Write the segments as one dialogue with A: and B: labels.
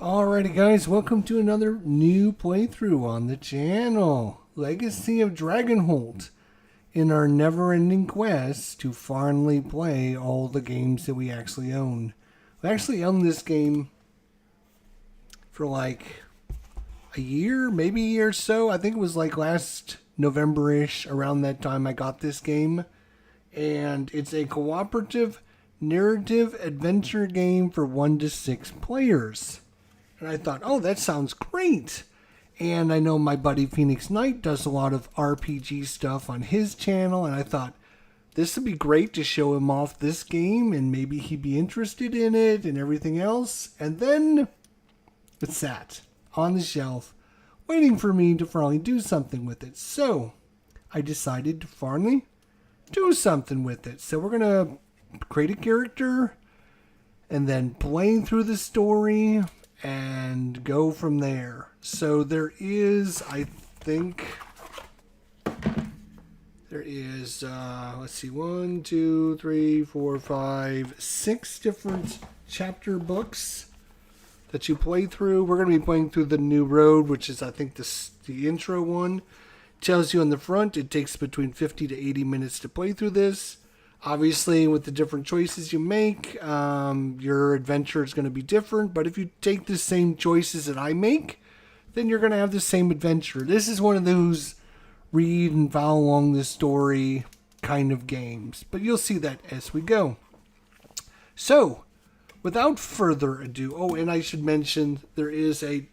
A: Alrighty guys, welcome to another new playthrough on the channel. Legacy of Dragonholt, in our never-ending quest to finally play all the games that we actually own. We actually owned this game for like a year, maybe a year or so. I think it was like last November-ish, around that time I got this game. And it's a cooperative narrative adventure game for 1 to 6 players. And I thought, oh, that sounds great. And I know my buddy Phoenix Knight does a lot of RPG stuff on his channel. And I thought, this would be great to show him off this game. And maybe he'd be interested in it and everything else. And then it sat on the shelf, waiting for me to finally do something with it. So I decided to finally do something with it. So we're going to create a character and then play through the story and go from there. So there is, I think, there is, let's see, 1, 2, 3, 4, 5, 6 different chapter books that you play through. We're going to be playing through the New Road, which is, I think, the intro one. It tells you on the front it takes between 50 to 80 minutes to play through this. Obviously, with the different choices you make, your adventure is going to be different. But if you take the same choices that I make, then you're going to have the same adventure. This is one of those read and follow along the story kind of games. But you'll see that as we go. So, without further ado, oh, and I should mention, there is a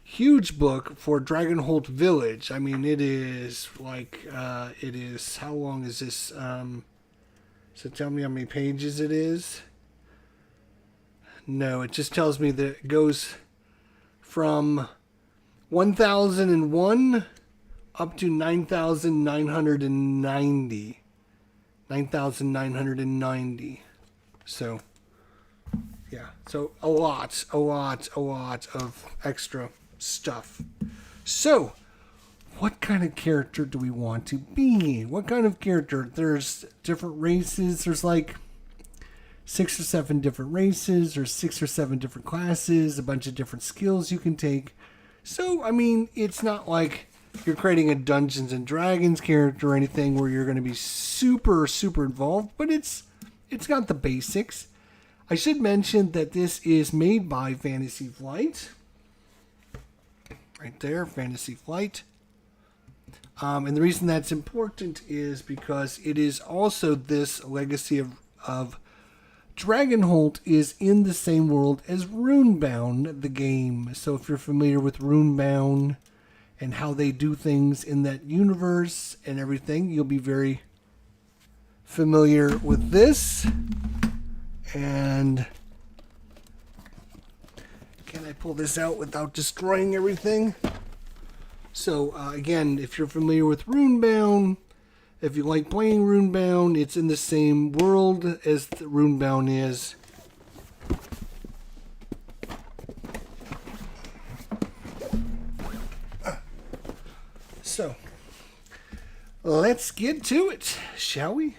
A: huge book for Dragonholt Village. I mean, it is like, how long is this? So tell me how many pages it is. No, it just tells me that it goes from 1001 up to 9,990. 9,990. So, yeah. So a lot of extra stuff. So, what kind of character do we want to be? What kind of character? There's different races. There's like 6 or 7 different races. There's 6 or 7 different classes. A bunch of different skills you can take. So, I mean, it's not like you're creating a Dungeons and Dragons character or anything where you're going to be super involved. But it's got the basics. I should mention that this is made by Fantasy Flight. Right there, Fantasy Flight. And the reason that's important is because it is also this Legacy of Dragonholt is in the same world as Runebound, the game. So if you're familiar with Runebound and how they do things in that universe and everything, you'll be very familiar with this. And can I pull this out without destroying everything? So, again, if you're familiar with Runebound, if you like playing Runebound, it's in the same world as Runebound is. So, let's get to it, shall we?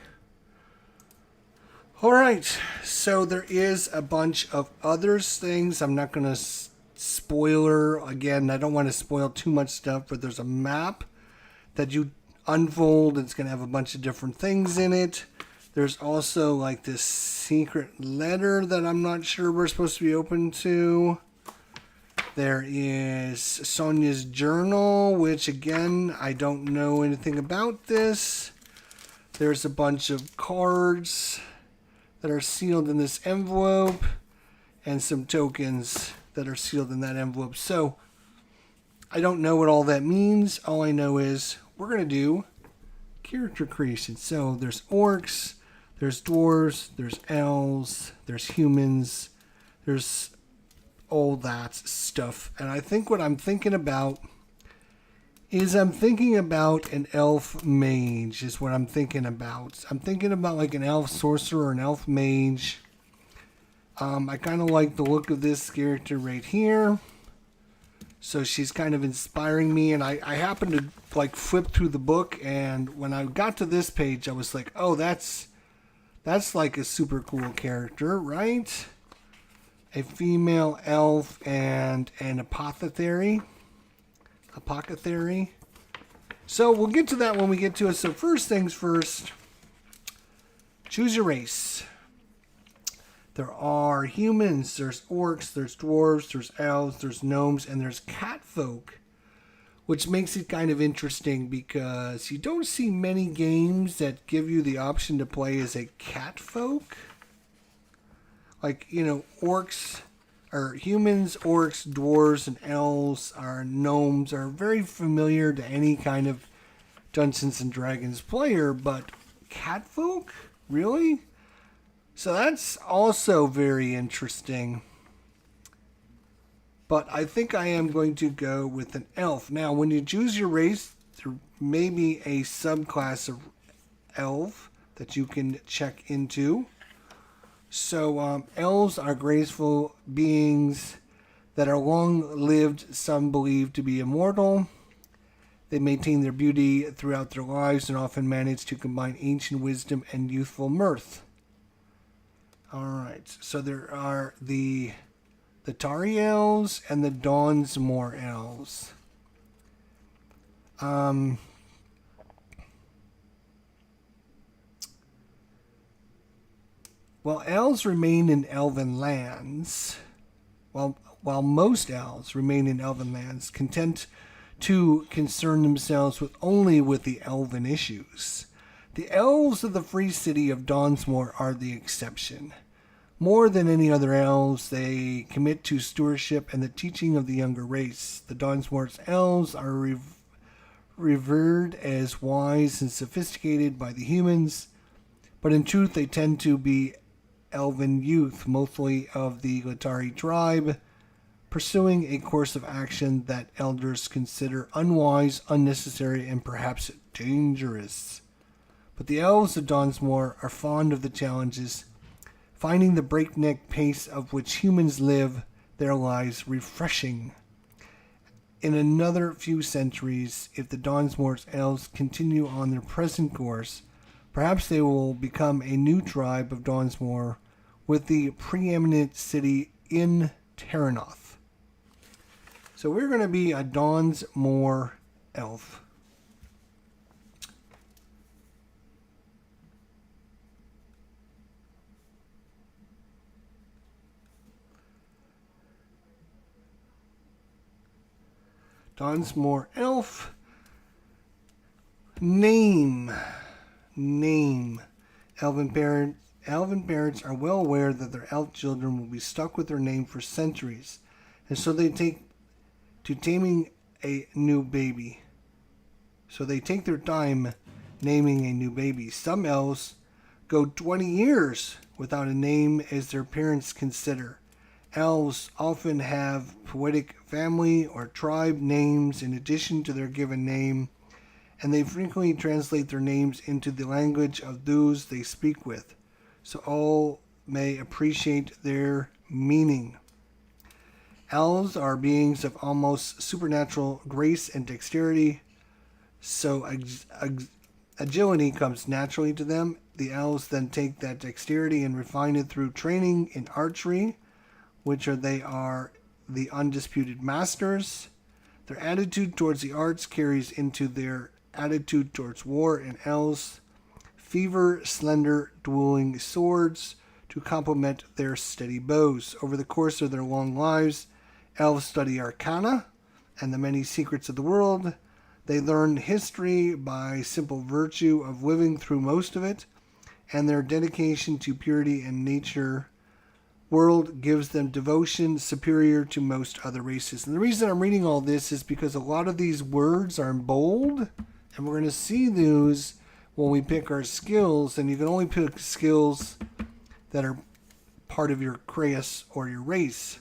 A: Alright, so there is a bunch of other things. I'm not going to spoiler. Again, I don't want to spoil too much stuff, but there's a map that you unfold. It's going to have a bunch of different things in it. There's also like this secret letter that I'm not sure we're supposed to be open to. There is Sonia's journal, which again, I don't know anything about this. There's a bunch of cards that are sealed in this envelope and some tokens that are sealed in that envelope. So I don't know what all that means. All I know is we're going to do character creation. So there's orcs, there's dwarves, there's elves, there's humans, there's all that stuff. And I think what I'm thinking about is I'm thinking about an elf mage is what I'm thinking about. I'm thinking about like an elf sorcerer or an elf mage. I kind of like the look of this character right here. So she's kind of inspiring me. And I happened to like flip through the book. And when I got to this page, I was like, oh, that's like a super cool character, right? a female elf, and an apothecary. So we'll get to that when we get to it. So first things first, choose your race. There are humans, there's orcs, there's dwarves, there's elves, there's gnomes, and there's catfolk, which makes it kind of interesting because you don't see many games that give you the option to play as a catfolk. Like, orcs or humans, orcs, dwarves, and elves are gnomes are very familiar to any kind of Dungeons and Dragons player, but catfolk? Really? So that's also very interesting. But I think I am going to go with an elf. Now, when you choose your race, there may be a subclass of elf that you can check into. So elves are graceful beings that are long-lived, some believe to be immortal. They maintain their beauty throughout their lives and often manage to combine ancient wisdom and youthful mirth. Alright, so there are the Tari elves and the Dawnsmore elves. Well, elves remain in elven lands, while most elves remain in elven lands, content to concern themselves only with the elven issues. The elves of the free city of Dawnsmore are the exception. More than any other elves, they commit to stewardship and the teaching of the younger race. The Dawnsmore's elves are revered as wise and sophisticated by the humans, but in truth they tend to be elven youth, mostly of the Latari tribe, pursuing a course of action that elders consider unwise, unnecessary, and perhaps dangerous. But the elves of Dawnsmore are fond of the challenges, finding the breakneck pace of which humans live their lives refreshing. In another few centuries, if the Dawnsmore's elves continue on their present course, perhaps they will become a new tribe of Dawnsmore with the preeminent city in Terranoth. So we're going to be a Dawnsmore elf. Dawnsmore elf. Name. Elven parents are well aware that their elf children will be stuck with their name for centuries, and so they take to taming a new baby. So they take their time naming a new baby. Some elves go 20 years without a name as their parents consider. Elves often have poetic family or tribe names in addition to their given name, and they frequently translate their names into the language of those they speak with, so all may appreciate their meaning. Elves are beings of almost supernatural grace and dexterity, so agility comes naturally to them. The elves then take that dexterity and refine it through training in archery, they are the undisputed masters. Their attitude towards the arts carries into their attitude towards war, and elves favor slender, dueling swords to complement their steady bows. Over the course of their long lives, elves study arcana and the many secrets of the world. They learn history by simple virtue of living through most of it, and their dedication to purity and nature world gives them devotion superior to most other races. And the reason I'm reading all this is because a lot of these words are in bold, and we're going to see those when we pick our skills, and you can only pick skills that are part of your class or your race.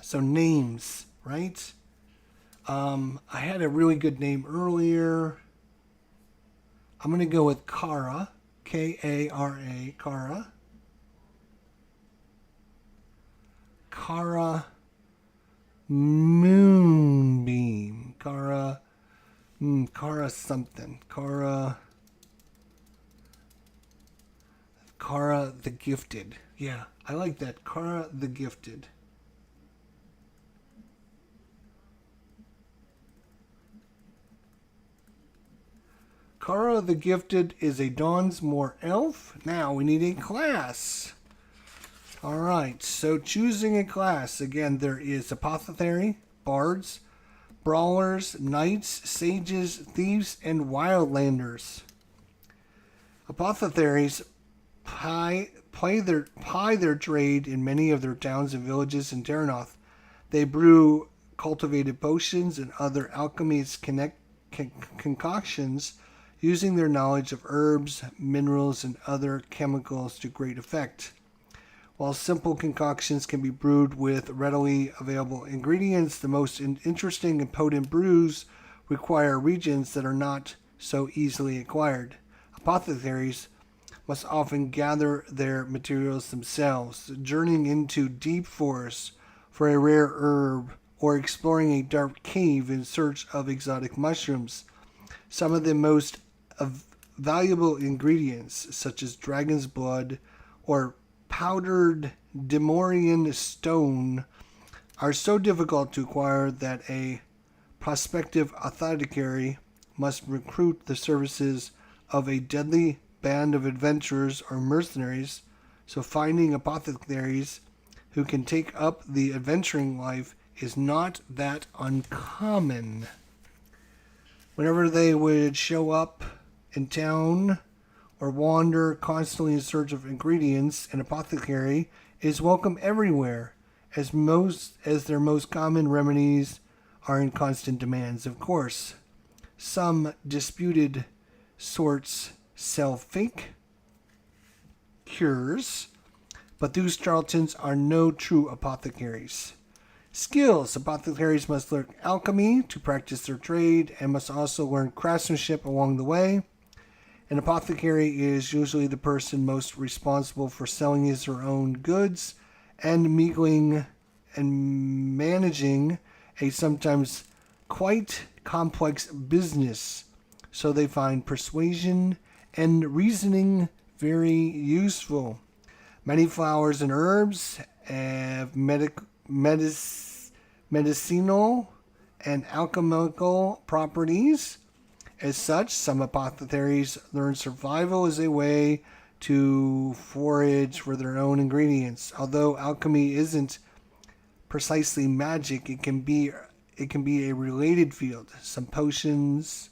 A: So names, right? I had a really good name earlier. I'm going to go with Kara, K-A-R-A, Kara. Kara Moonbeam. Kara something. Kara Kara the Gifted. Yeah, I like that. Kara the Gifted. Kara the Gifted is a Dawnsmore elf. Now we need a class. Alright, so choosing a class. Again, there is Apothecary, Bards, Brawlers, Knights, Sages, Thieves, and Wildlanders. Apothecaries ply their trade in many of their towns and villages in Dragonholt. They brew cultivated potions and other alchemy's concoctions using their knowledge of herbs, minerals, and other chemicals to great effect. While simple concoctions can be brewed with readily available ingredients, the most interesting and potent brews require regions that are not so easily acquired. Apothecaries must often gather their materials themselves, journeying into deep forests for a rare herb or exploring a dark cave in search of exotic mushrooms. Some of the most valuable ingredients, such as dragon's blood or powdered Demorian stone, are so difficult to acquire that a prospective apothecary must recruit the services of a deadly band of adventurers or mercenaries. So finding apothecaries who can take up the adventuring life is not that uncommon. Whenever they would show up in town or wander constantly in search of ingredients, an apothecary is welcome everywhere, as their most common remedies are in constant demands. Of course, some disputed sorts sell fake cures, but these charlatans are no true apothecaries. Skills. Apothecaries must learn alchemy to practice their trade and must also learn craftsmanship along the way. An apothecary is usually the person most responsible for selling his or own goods and mingling and managing a sometimes quite complex business. So they find persuasion and reasoning very useful. Many flowers and herbs have medicinal and alchemical properties. As such, some apothecaries learn survival as a way to forage for their own ingredients. Although alchemy isn't precisely magic, it can be a related field. Some potions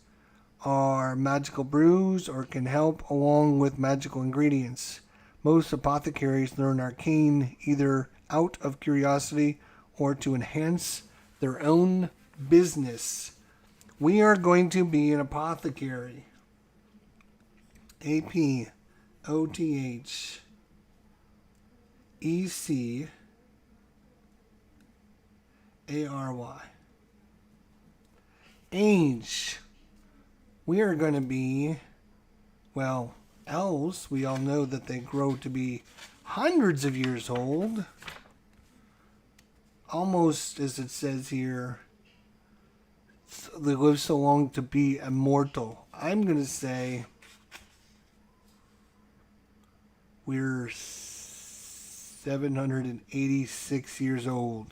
A: are magical brews or can help along with magical ingredients. Most apothecaries learn arcane either out of curiosity or to enhance their own business. We are going to be an apothecary. Apothecary. Age. We are going to be, well, elves. We all know that they grow to be hundreds of years old. Almost, as it says here, they live so long to be immortal. I'm going to say we're 786 years old.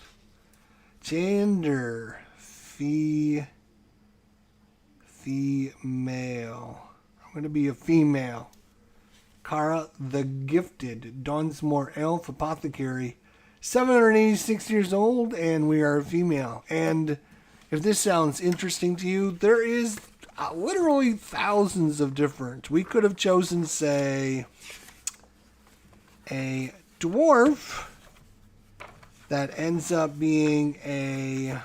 A: Gender, female. I'm going to be a female. Kara the Gifted, Dawnsmore Elf Apothecary, 786 years old, and we are a female. And if this sounds interesting to you, there is literally thousands of different. We could have chosen, say, a dwarf that ends up being a...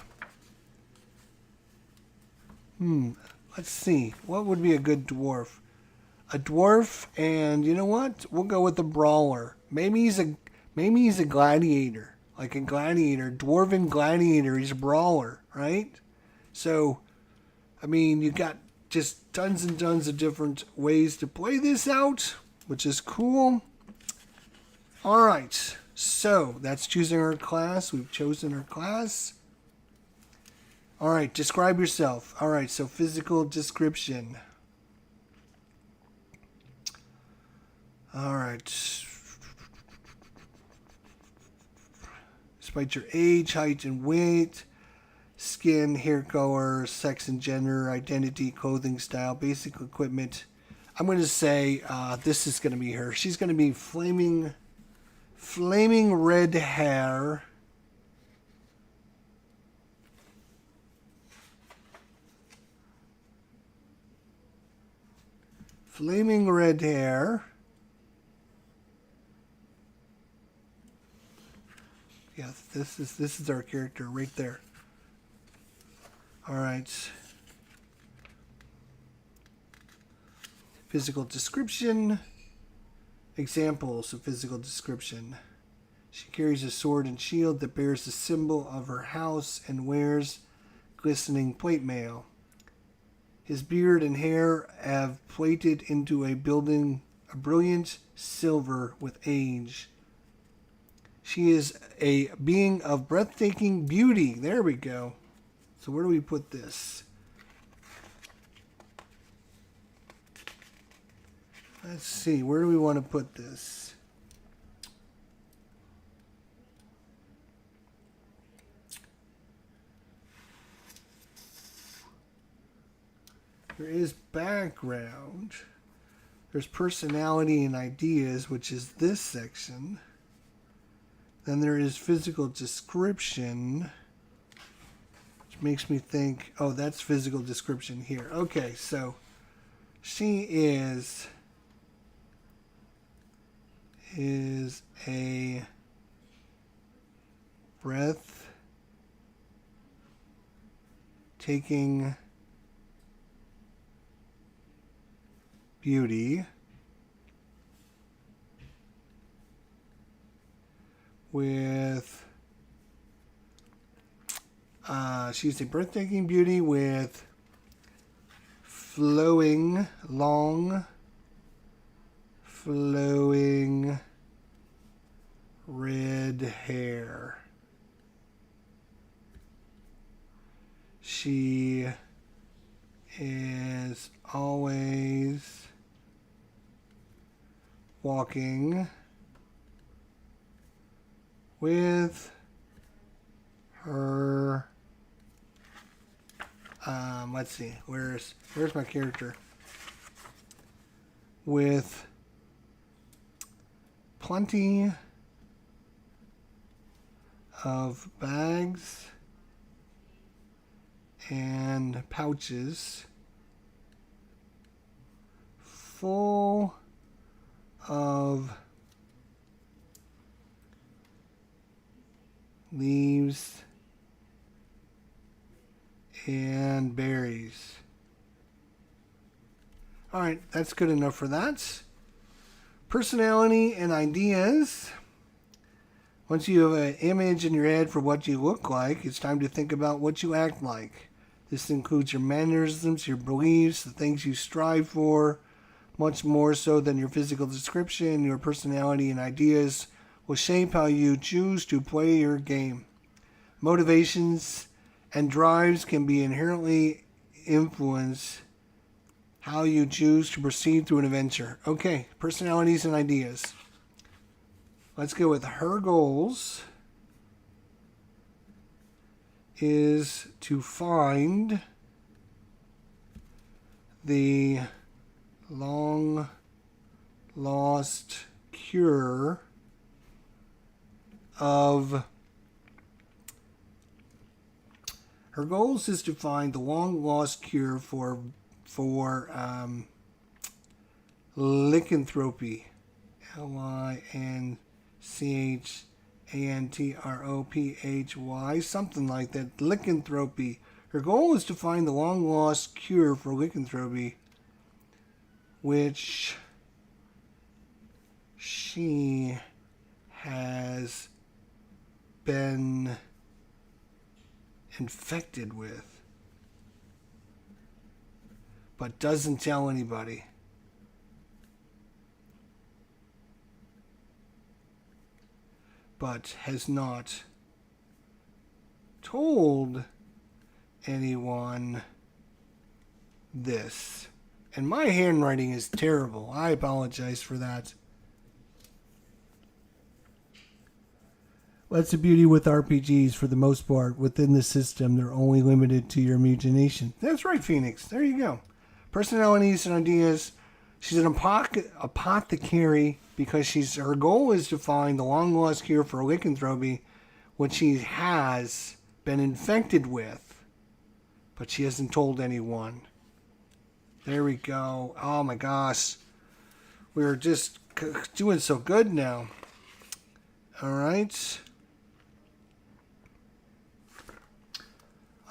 A: let's see. What would be a good dwarf? A dwarf, and you know what? We'll go with a brawler. Maybe he's a gladiator. Like a gladiator, dwarven gladiator. He's a brawler, right? So, I mean, you got just tons and tons of different ways to play this out, which is cool. All right, so that's choosing our class. We've chosen our class. All right, describe yourself. All right, so physical description. All right. Despite your age, height, and weight, skin, hair color, sex and gender, identity, clothing style, basic equipment. I'm going to say this is going to be her. She's going to be flaming red hair. Flaming red hair. Yeah, this is our character right there. All right. Physical description. Examples of physical description. She carries a sword and shield that bears the symbol of her house and wears glistening plate mail. His beard and hair have plated into a brilliant silver with age. She is a being of breathtaking beauty. There we go. So where do we put this? Let's see. Where do we want to put this? There is background. There's personality and ideas, which is this section. Then there is physical description, which makes me think, oh, that's physical description here. Okay, so she is a breath-taking beauty with she's a breathtaking beauty with flowing red hair. She is always walking with her let's see, where's my character? With plenty of bags and pouches full of leaves and berries. All right, that's good enough for that. Personality and ideas. Once you have an image in your head for what you look like, it's time to think about what you act like. This includes your mannerisms, your beliefs, the things you strive for. Much more so than your physical description, your personality and ideas will shape how you choose to play your game. Motivations and drives can be inherently influence how you choose to proceed through an adventure. Okay, personalities and ideas. Let's go with her goals is to find the long lost cure of her goals is to find the long lost cure for lycanthropy, lycanthropy, something like that. Lycanthropy. Her goal is to find the long lost cure for lycanthropy, which she has been infected with, but doesn't tell anybody. But has not told anyone this. And my handwriting is terrible. I apologize for that. That's the beauty with RPGs for the most part. Within the system, they're only limited to your imagination. That's right, Phoenix. There you go. Personalities and ideas. She's an apothecary because her goal is to find the long-lost cure for lycanthropy, which she has been infected with, but she hasn't told anyone. There we go. Oh my gosh. We're just doing so good now. All right.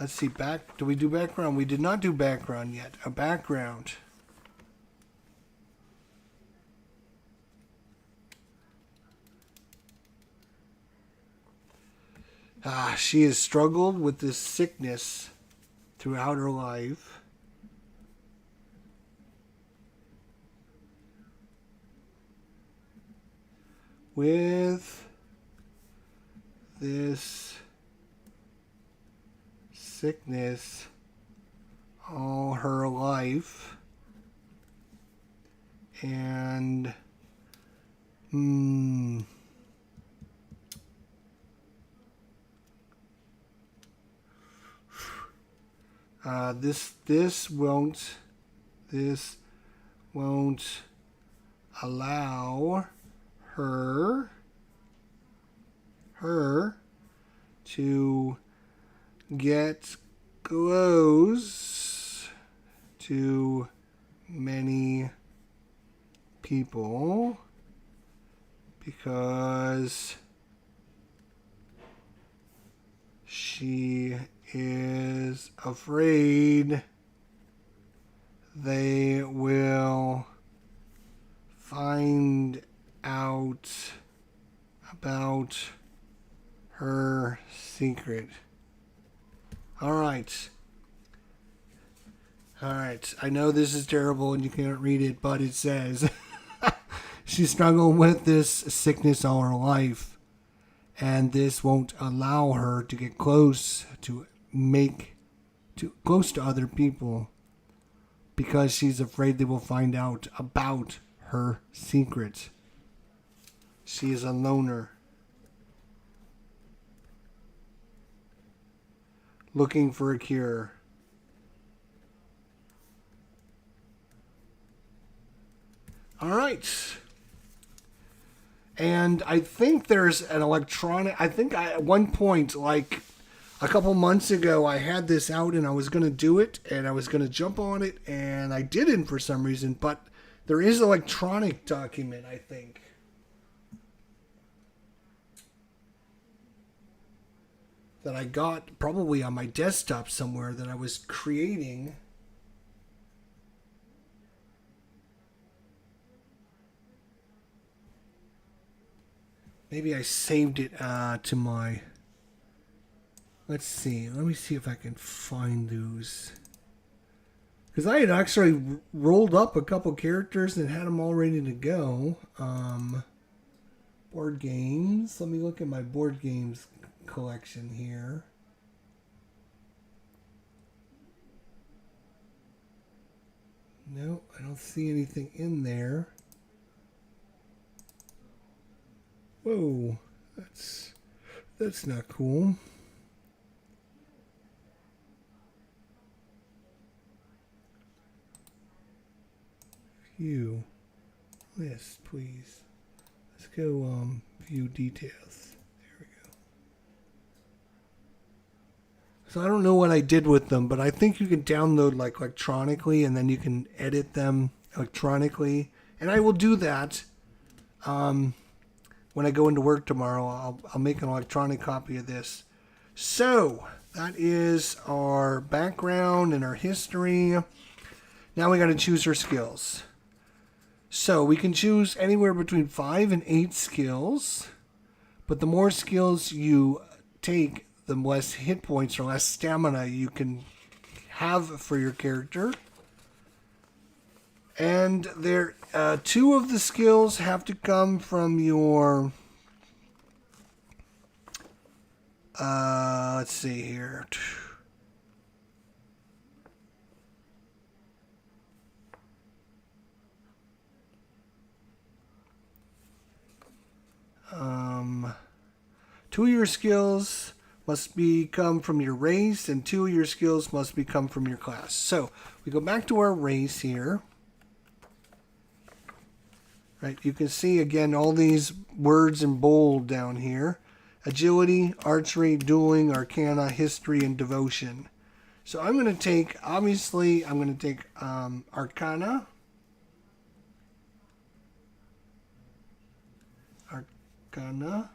A: Let's see. Do we do background? We did not do background yet. A background. She has struggled with this sickness throughout her life. With this sickness all her life. And this won't allow her to get close to many people because she is afraid they will find out about her secret. All right. I know this is terrible and you can't read it, but it says she struggled with this sickness all her life, and this won't allow her to get close to other people because she's afraid they will find out about her secret. She is a loner, looking for a cure. All right. And I think there's an electronic... at one point, like a couple months ago, I had this out and I was going to do it and I was going to jump on it and I didn't for some reason. But there is an electronic document, I think. That I got probably on my desktop somewhere that I was creating. Maybe I saved it to my... Let's see. Let me see if I can find those. Because I had actually rolled up a couple characters and had them all ready to go. Board games. Let me look at my board games collection here. No, I don't see anything in there. Whoa, that's not cool. View list, please. Let's go view details. There we go. So I don't know what I did with them, but I think you can download like electronically and then you can edit them electronically. And I will do that. When I go into work tomorrow, I'll make an electronic copy of this. So, that is our background and our history. Now we got to choose our skills. So, we can choose anywhere between 5 and 8 skills. But the more skills you take, the less hit points or less stamina you can have for your character. And there, 2 of the skills have to come from your... let's see here. 2 of your skills must come from your race, and 2 of your skills must come from your class. So we go back to our race here. Right, you can see again all these words in bold down here. Agility, archery, dueling, arcana, history, and devotion. So I'm going to take, obviously, I'm going to take arcana. Arcana.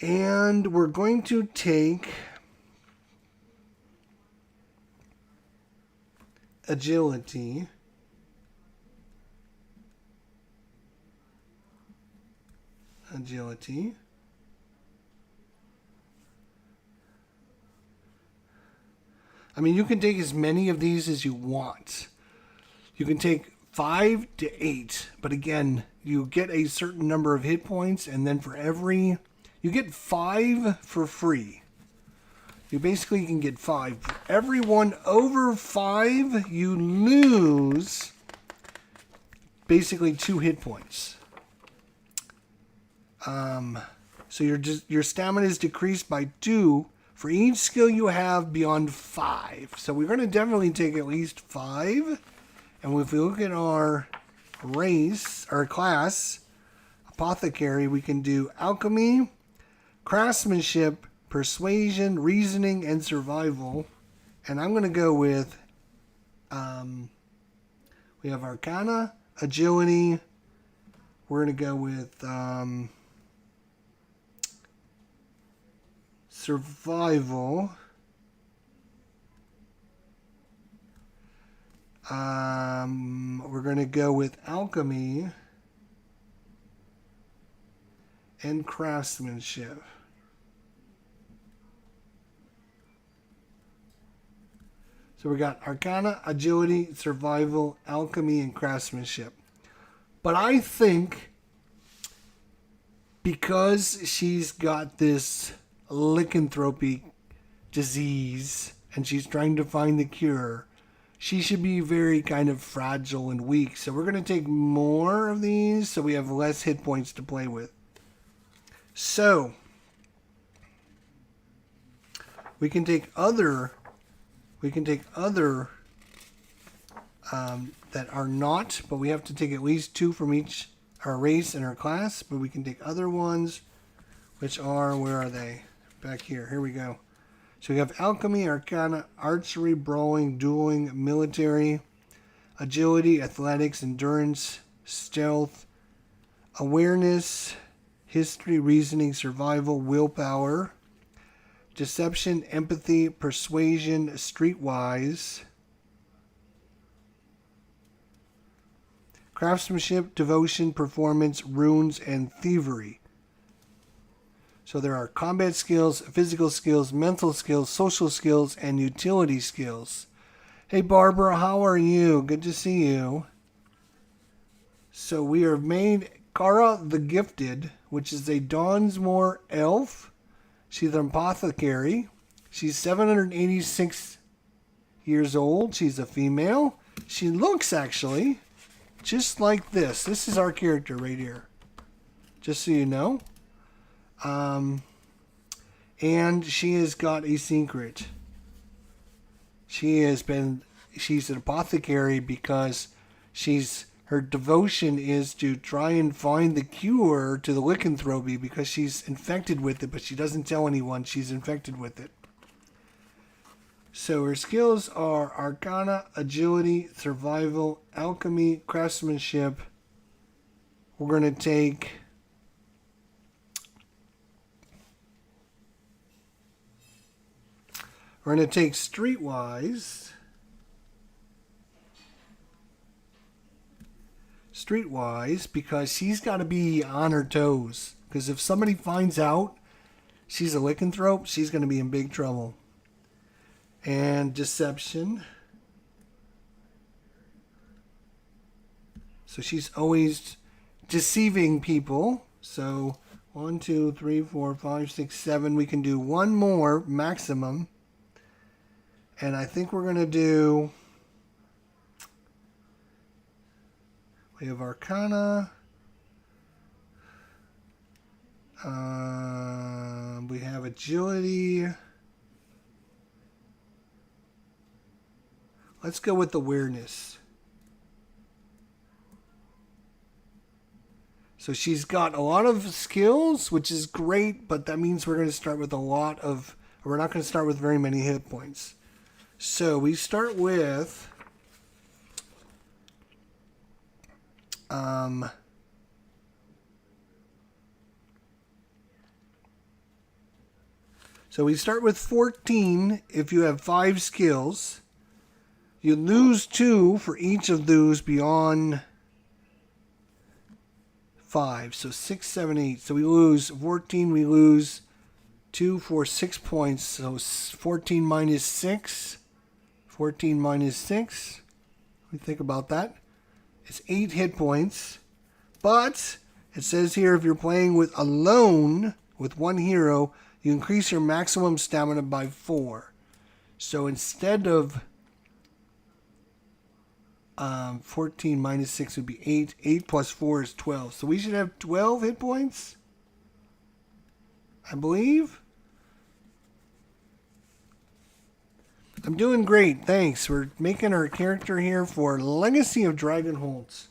A: And we're going to take agility. Agility. I mean, you can take as many of these as you want. You can take 5 to 8, but again, you get a certain number of hit points, and then for every, you get 5 for free. You basically can get 5. For every one over 5, you lose basically 2 hit points. So your stamina is decreased by 2 for each skill you have beyond 5. So we're going to definitely take at least 5. And if we look at our race, our class, apothecary, we can do alchemy, craftsmanship, persuasion, reasoning, and survival. And I'm going to go with, we have arcana, agility. We're going to go with survival. We're going to go with alchemy and craftsmanship. So we got arcana, agility, survival, alchemy, and craftsmanship. But I think because she's got this lycanthropy disease and she's trying to find the cure, she should be very kind of fragile and weak. So we're going to take more of these so we have less hit points to play with. So we can take other that are not, but we have to take at least 2 from each, our race and our class. But we can take other ones, which are, where are they? Back here. Here we go. So we have alchemy, arcana, archery, brawling, dueling, military, agility, athletics, endurance, stealth, awareness, history, reasoning, survival, willpower, deception, empathy, persuasion, streetwise, craftsmanship, devotion, performance, runes, and thievery. So there are combat skills, physical skills, mental skills, social skills, and utility skills. Hey Barbara, how are you? Good to see you. So we have made Kara the Gifted, which is a Dawnsmore elf. She's an apothecary. She's 786 years old. She's a female. She looks actually just like this. This is our character right here. Just so you know. And she has got a secret. She's an apothecary because her devotion is to try and find the cure to the lycanthropy because she's infected with it, but she doesn't tell anyone she's infected with it. So her skills are arcana, agility, survival, alchemy, craftsmanship. We're going to take streetwise. Streetwise, because she's got to be on her toes. Because if somebody finds out she's a lycanthrope, she's going to be in big trouble. And deception. So she's always deceiving people. So 1, 2, 3, 4, 5, 6, 7. We can do one more maximum. And I think we're going to do... We have Arcana. We have agility. Let's go with awareness. So she's got a lot of skills, which is great, but that means we're going to start with we're not going to start with very many hit points. So we start with, so we start with 14 if you have 5 skills. You lose 2 for each of those beyond 5. So 6, 7, 8. So we lose 14. We lose 2 for 6 points. So 14 minus 6. 14 minus 6. Let me think about that. It's 8 hit points. But it says here if you're playing with alone with one hero, you increase your maximum stamina by 4. So instead of 14 minus 6 would be 8. 8 plus 4 is 12. So we should have 12 hit points, I believe. I'm doing great, thanks. We're making our character here for Legacy of Dragonholt,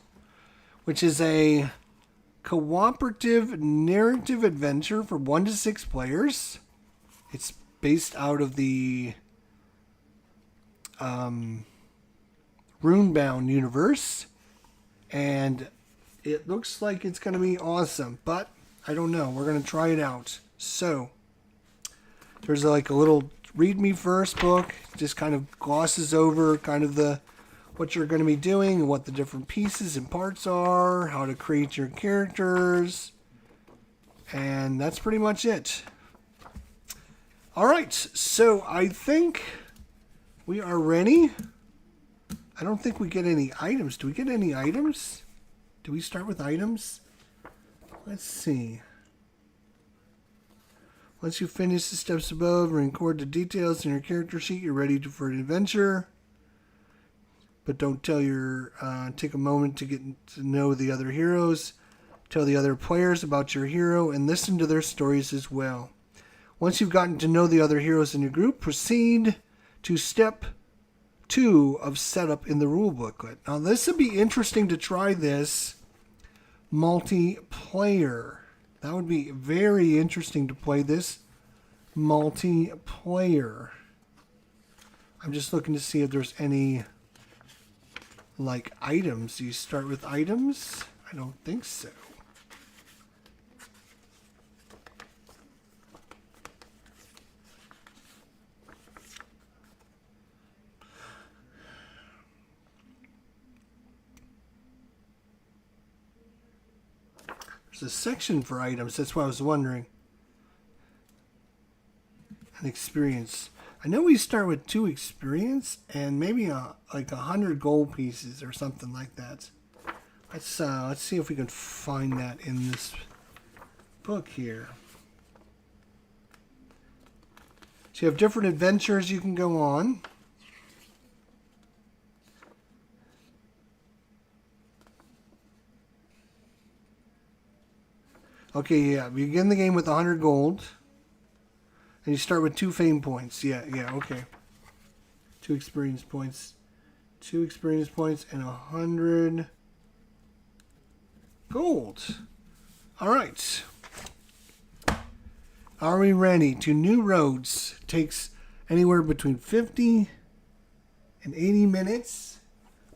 A: which is a cooperative narrative adventure for 1 to 6 players. It's based out of the Runebound universe, and it looks like it's going to be awesome, but I don't know. We're going to try it out. So there's like a little read me first book, just kind of glosses over kind of what you're going to be doing and what the different pieces and parts are, how to create your characters, and that's pretty much it. All right, so I think we are ready. I don't think we get any items. Do we get any items? Do we start with items? Let's see. Once you finish the steps above and record the details in your character sheet, you're ready for an adventure. But don't take a moment to get to know the other heroes. Tell the other players about your hero and listen to their stories as well. Once you've gotten to know the other heroes in your group, proceed to step 2 of setup in the rule booklet. Now this would be interesting to try this multiplayer. That would be very interesting to play this multiplayer. I'm just looking to see if there's any like items. Do you start with items? I don't think so. There's a section for items. That's what I was wondering. An experience. I know we start with 2 experience and maybe like 100 gold pieces or something like that. Let's see if we can find that in this book here. So you have different adventures you can go on. Okay, yeah, we begin the game with 100 gold. And you start with 2 fame points. Yeah, okay. 2 experience points. 2 experience points and 100 gold. Alright. Are we ready? To New Roads takes anywhere between 50 and 80 minutes.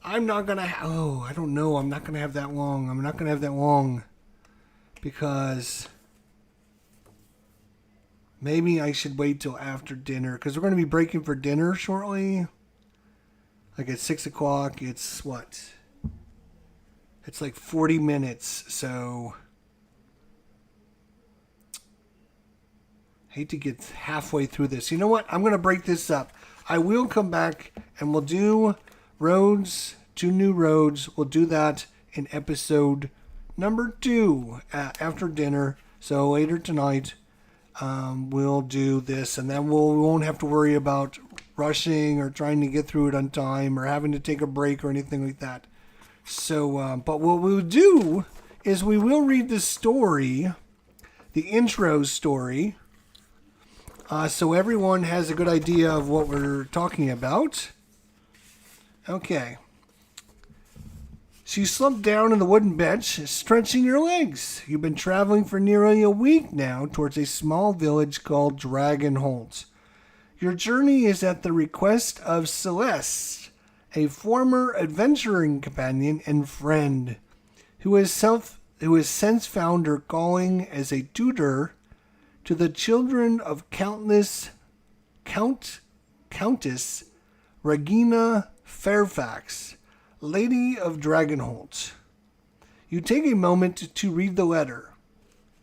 A: I'm not going to... I don't know. I'm not going to have that long. I'm not going to have that long. Because maybe I should wait till after dinner. Because we're going to be breaking for dinner shortly. Like at 6 o'clock. It's what? It's like 40 minutes. So hate to get halfway through this. You know what? I'm going to break this up. I will come back and we'll do roads, 2 new roads. We'll do that in episode number 2 after dinner. So later tonight, we'll do this, and then we won't have to worry about rushing or trying to get through it on time or having to take a break or anything like that. So, but what we'll do is we will read the story the intro story so everyone has a good idea of what we're talking about. Okay. So you slumped down on the wooden bench, stretching your legs. You've been traveling for nearly a week now towards a small village called Dragonholt. Your journey is at the request of Celeste, a former adventuring companion and friend, who has since found her calling as a tutor to the children of Countess Regina Fairfax, Lady of Dragonholt. You take a moment to read the letter,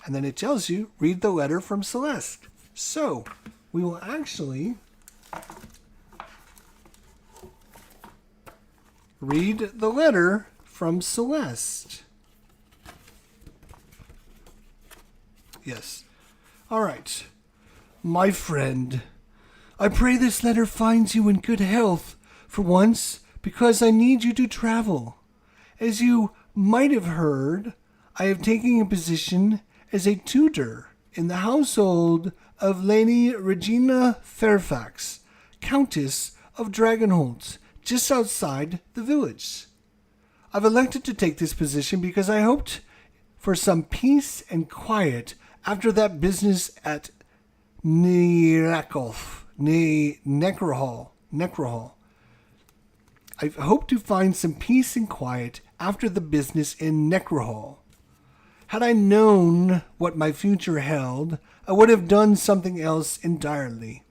A: and then it tells you, read the letter from Celeste. So, we will actually read the letter from Celeste. Yes. All right. My friend, I pray this letter finds you in good health for once, because I need you to travel. As you might have heard, I have taken a position as a tutor in the household of Lady Regina Fairfax, Countess of Dragonholt, just outside the village. I've elected to take this position because I hoped for some peace and quiet after that business at Necrohall. I hope to find some peace and quiet after the business in Necrohall. Had I known what my future held, I would have done something else entirely.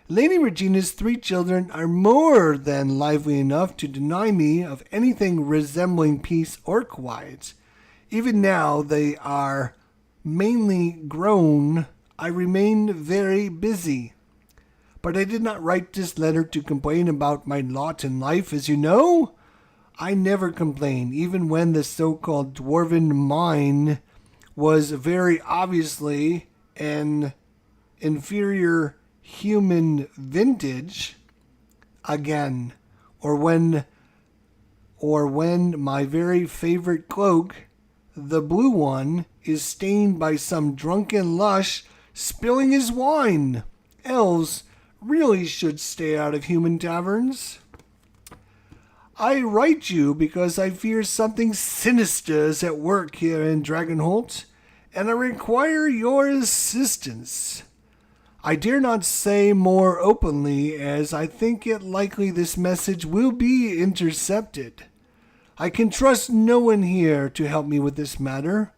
A: Lady Regina's 3 children are more than lively enough to deny me of anything resembling peace or quiet. Even now they are mainly grown. I remain very busy. But I did not write this letter to complain about my lot in life, as you know. I never complain, even when the so-called dwarven mine was very obviously an inferior human vintage. Again, or when my very favorite cloak, the blue one, is stained by some drunken lush spilling his wine. Elves really should stay out of human taverns. I write you because I fear something sinister is at work here in Dragonholt, and I require your assistance. I dare not say more openly, as I think it likely this message will be intercepted. I can trust no one here to help me with this matter.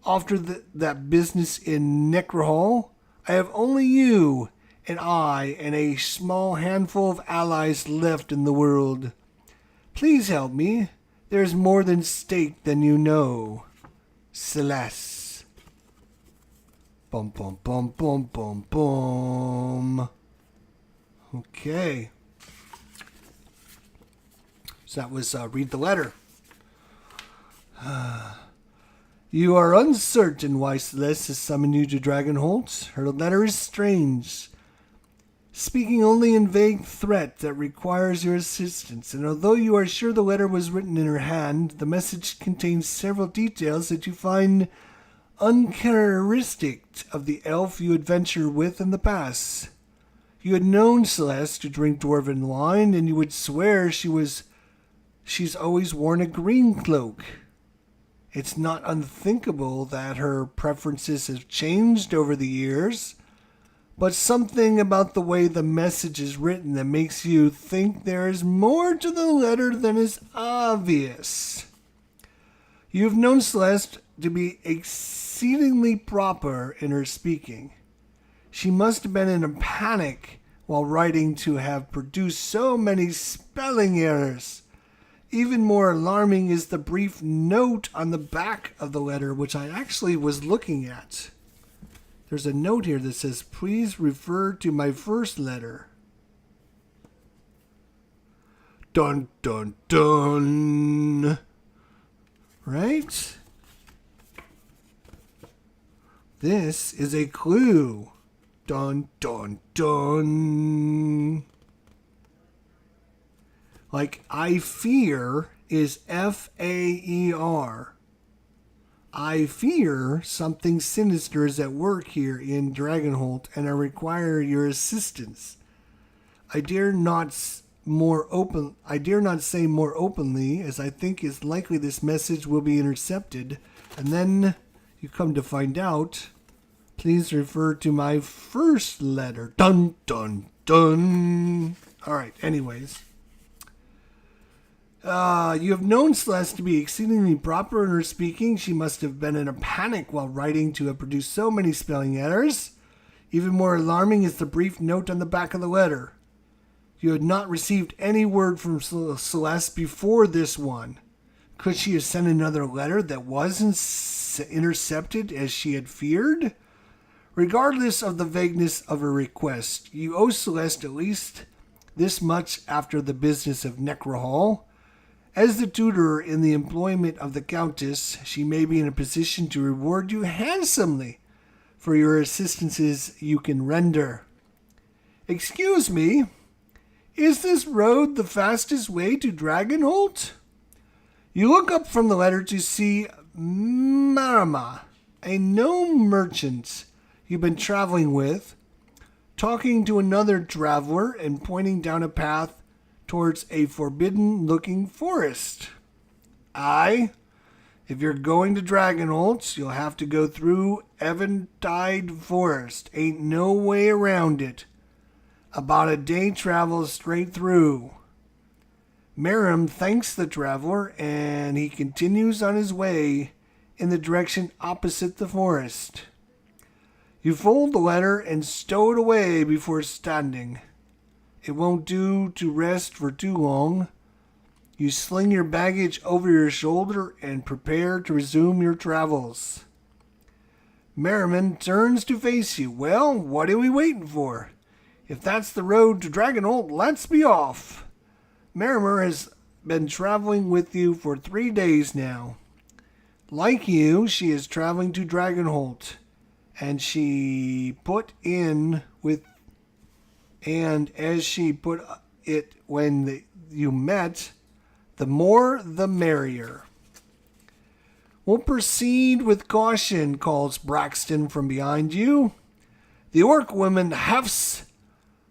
A: After that business in Necrohall, I have only you and I and a small handful of allies left in the world. Please help me. There's more than stake than you know. Celeste. Bum, bum, bum, bum, bum, bum. Okay. So that was read the letter. You are uncertain why Celeste has summoned you to Dragonholt. Her letter is strange, speaking only in vague threat that requires your assistance, and although you are sure the letter was written in her hand, the message contains several details that you find uncharacteristic of the elf you adventured with in the past. You had known Celeste to drink dwarven wine, and you would swear she's always worn a green cloak. It's not unthinkable that her preferences have changed over the years, but something about the way the message is written that makes you think there is more to the letter than is obvious. You have known Celeste to be exceedingly proper in her speaking. She must have been in a panic while writing to have produced so many spelling errors. Even more alarming is the brief note on the back of the letter, which I actually was looking at. There's a note here that says, please refer to my first letter. Dun, dun, dun. Right? This is a clue. Dun, dun, dun. Like, I fear is Faer. I fear something sinister is at work here in Dragonholt, and I require your assistance. I dare not say more openly, as I think it's likely this message will be intercepted, and then you come to find out. Please refer to my first letter. Dun dun dun. All right. Anyways. You have known Celeste to be exceedingly proper in her speaking. She must have been in a panic while writing to have produced so many spelling errors. Even more alarming is the brief note on the back of the letter. You had not received any word from Celeste before this one. Could she have sent another letter that wasn't intercepted as she had feared? Regardless of the vagueness of her request, you owe Celeste at least this much after the business of Necrohall. As the tutor in the employment of the Countess, she may be in a position to reward you handsomely for your assistances you can render. Excuse me, is this road the fastest way to Dragonholt? You look up from the letter to see Marama, a gnome merchant you've been traveling with, talking to another traveler and pointing down a path towards a forbidden-looking forest. Aye, if you're going to Dragonholt, you'll have to go through Eventide Forest. Ain't no way around it. About a day travel straight through. Merrim thanks the traveler, and he continues on his way in the direction opposite the forest. You fold the letter and stow it away before standing. It won't do to rest for too long. You sling your baggage over your shoulder and prepare to resume your travels. Merriman turns to face you. Well, what are we waiting for? If that's the road to Dragonholt, let's be off. Merrimer has been traveling with you for 3 days now. Like you, she is traveling to Dragonholt, and she put in with, and as she put it when you met, the more the merrier. We'll proceed with caution, calls Braxton from behind you. The orc woman hefts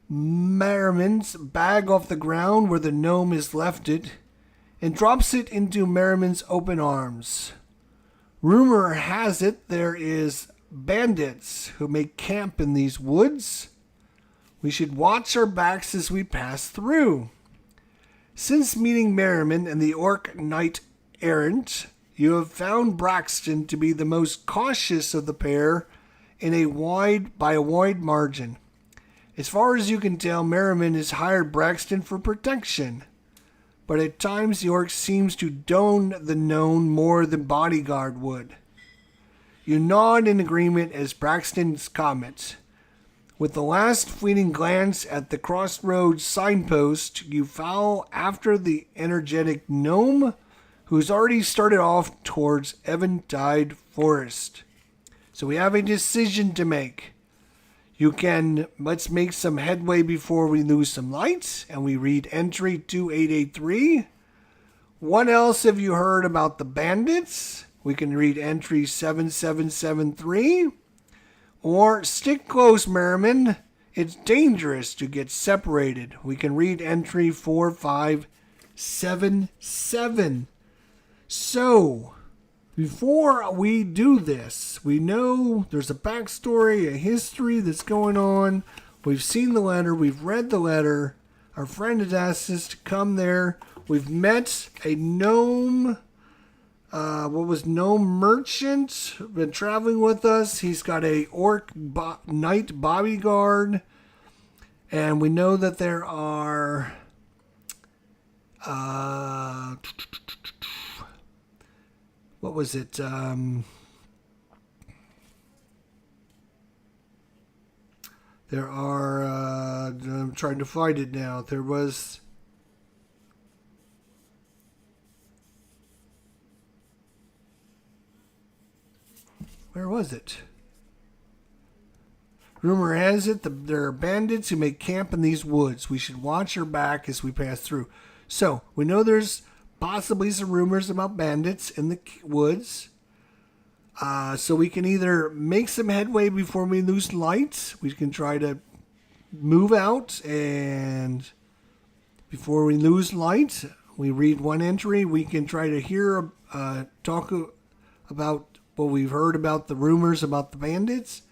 A: Merriman's bag off the ground where the gnome has left it and drops it into Merriman's open arms. Rumor has it there is bandits who make camp in these woods. We should watch our backs as we pass through. Since meeting Merriman and the orc knight errant, you have found Braxton to be the most cautious of the pair by a wide margin. As far as you can tell, Merriman has hired Braxton for protection, but at times the orc seems to don the gnome more than bodyguard would. You nod in agreement as Braxton's comments. With the last fleeting glance at the crossroads signpost, you follow after the energetic gnome, who's already started off towards Eventide Forest. So we have a decision to make. Let's make some headway before we lose some lights, and we read entry 2883. What else have you heard about the bandits? We can read entry 7773. Or stick close, Merriman. It's dangerous to get separated. We can read entry 4577. So, before we do this, we know there's a backstory, a history that's going on. We've seen the letter. We've read the letter. Our friend has asked us to come there. We've met a gnome. Gnome merchant. Been traveling with us. He's got a orc knight bodyguard. And we know that there are... what was it? There are... I'm trying to find it now. There was... Where was it? Rumor has it that there are bandits who make camp in these woods. We should watch our back as we pass through. So, we know there's possibly some rumors about bandits in the woods. So we can either make some headway before we lose light. We can try to move out, and before we lose light, we read one entry. We can try to hear, talk about what we've heard about the rumors about the bandits.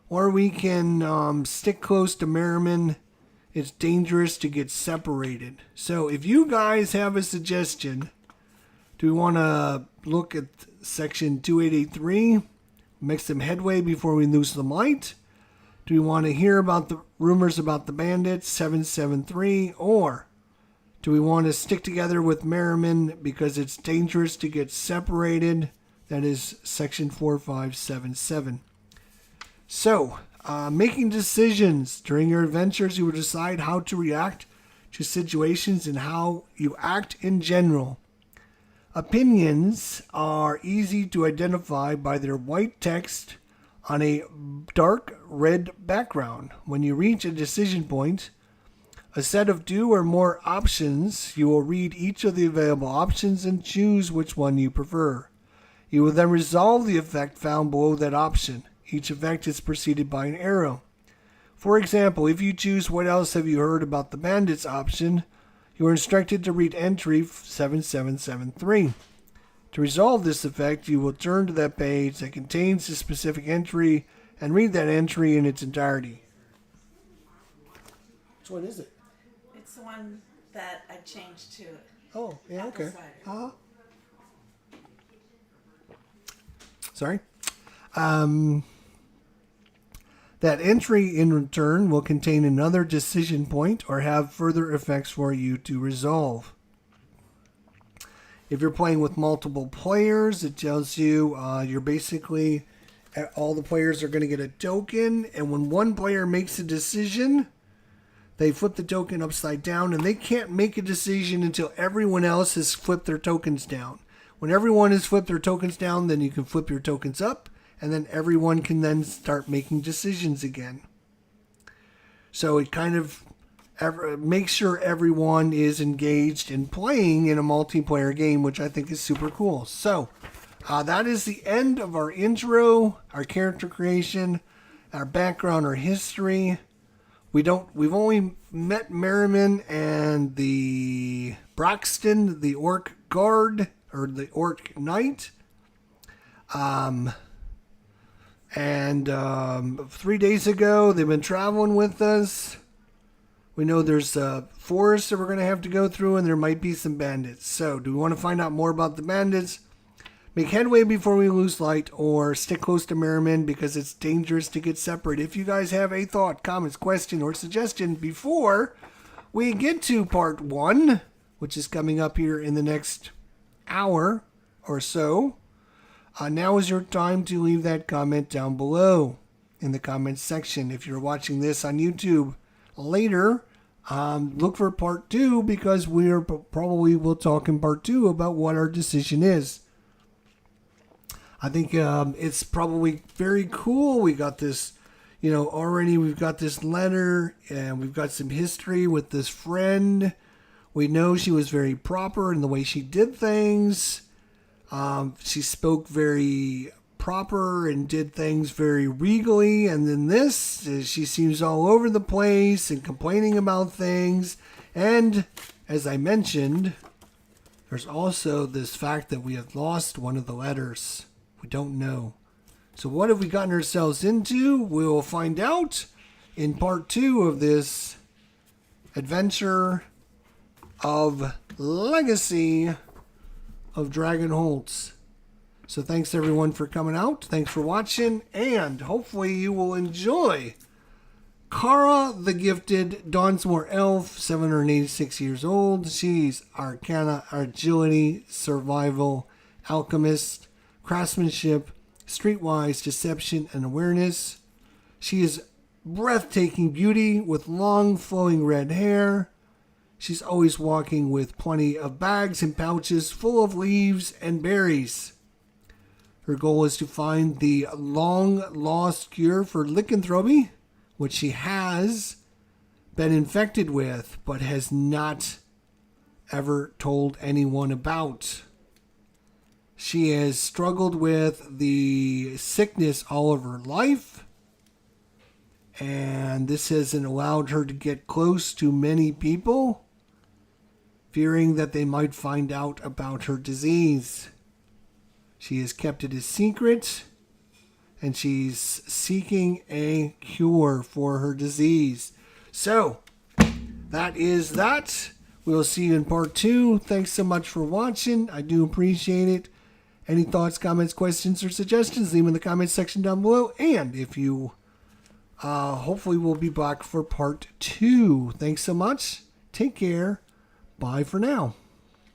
A: Or we can stick close to Merriman. It's dangerous to get separated. So if you guys have a suggestion, do we want to look at section 2883, make some headway before we lose the light? Do we want to hear about the rumors about the bandits, 773? Or do we want to stick together with Merriman because it's dangerous to get separated? That is section 4577. So, making decisions during your adventures, you will decide how to react to situations and how you act in general. Opinions are easy to identify by their white text on a dark red background. When you reach a decision point, a set of 2 or more options, you will read each of the available options and choose which one you prefer. You will then resolve the effect found below that option. Each effect is preceded by an arrow. For example, if you choose "What else have you heard about the bandits" option, you are instructed to read entry 7773. To resolve this effect, you will turn to that page that contains the specific entry and read that entry in its entirety. Which one is it?
B: It's the one that I changed to.
A: Oh, yeah,
B: apple
A: okay.
B: cider.
A: Sorry. That entry in return will contain another decision point or have further effects for you to resolve. If you're playing with multiple players, it tells you you're basically, all the players are going to get a token, and when one player makes a decision, they flip the token upside down, and they can't make a decision until everyone else has flipped their tokens down. When everyone has flipped their tokens down, then you can flip your tokens up, and then everyone can then start making decisions again. So it kind of makes sure everyone is engaged in playing in a multiplayer game, which I think is super cool. So that is the end of our intro, our character creation, our background, our history. We've only met Merriman and the Broxton, the Orc Guard, or the Orc Knight. And 3 days ago, they've been traveling with us. We know there's a forest that we're going to have to go through, and there might be some bandits. So, do we want to find out more about the bandits? Make headway before we lose light, or stick close to Merriman because it's dangerous to get separated. If you guys have a thought, comments, question, or suggestion before we get to part 1, which is coming up here in the next hour or so, now is your time to leave that comment down below in the comments section. If you're watching this on YouTube later, look for part 2 because we'll talk in part 2 about what our decision is. I think it's probably very cool. We got this, already we've got this letter and we've got some history with this friend. We know she was very proper in the way she did things. She spoke very proper and did things very regally. And then this, she seems all over the place and complaining about things. And as I mentioned, there's also this fact that we have lost one of the letters. We don't know. So what have we gotten ourselves into? We'll find out in part 2 of this adventure of Legacy of Dragonholt. So thanks everyone for coming out. Thanks for watching, and hopefully you will enjoy Kara the Gifted, Dawnsmore Elf, 786 years old. She's Arcana, Agility, Survival, Alchemist, Craftsmanship, Streetwise, Deception, and Awareness. She is breathtaking beauty with long flowing red hair. She's always walking with plenty of bags and pouches full of leaves and berries. Her goal is to find the long-lost cure for lycanthropy, which she has been infected with, but has not ever told anyone about. She has struggled with the sickness all of her life. And this hasn't allowed her to get close to many people, fearing that they might find out about her disease. She has kept it a secret, and she's seeking a cure for her disease. So, that is that. We'll see you in part 2. Thanks so much for watching. I do appreciate it. Any thoughts, comments, questions, or suggestions, leave them in the comments section down below. And if you, hopefully we'll be back for part 2. Thanks so much. Take care. Bye for now.